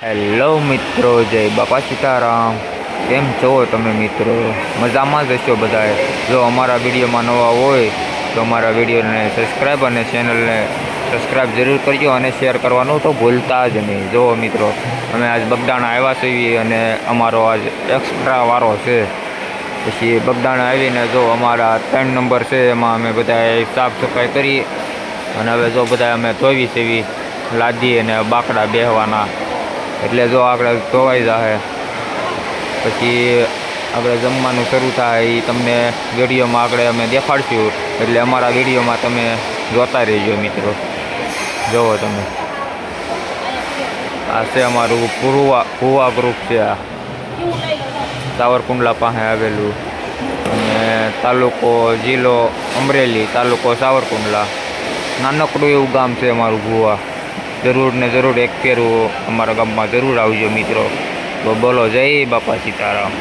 Hello મિત્રો, જય બાપા સીતારામ। કેમ છો તમે મિત્રો? મજામાં જ હશો બધાએ। જો અમારા વિડીયોમાં નવા હોય તો અમારા વિડીયોને સબસ્ક્રાઈબ અને ચેનલને સબસ્ક્રાઈબ જરૂર કરજો અને શેર કરવાનું તો ભૂલતા જ નહીં। જો મિત્રો, અમે આજ બગદાણા આવ્યા છીએ અને અમારો આજ એક્સ્ટ્રા વારો છે। પછી બગદાણા આવીને જો અમારા 3 નંબર છે, એમાં અમે બધા સાફ સફાઈ કરી અને હવે જો બધા અમે ધોવી સેવી લાદી અને બાકડા બેહવાના, એટલે જો આપણે ધોવાઈ જશે પછી આપણે જમવાનું શરૂ થાય એ તમને વિડીયોમાં આપણે અમે દેખાડશું, એટલે અમારા વિડીયોમાં તમે જોતા રહેજો મિત્રો। જુઓ તમે, આ છે અમારું ભુવા ગ્રુપ છે, આ સાવરકુંડલા પાસે આવેલું, અને તાલુકો જિલ્લો અમરેલી, તાલુકો સાવરકુંડલા। નાનકડું એવું ગામ છે અમારું ભુવા। જરૂર ને જરૂર એક ફેરું અમારા ગામમાં જરૂર આવજો મિત્રો। તો બોલો, જય બાપા સીતારામ।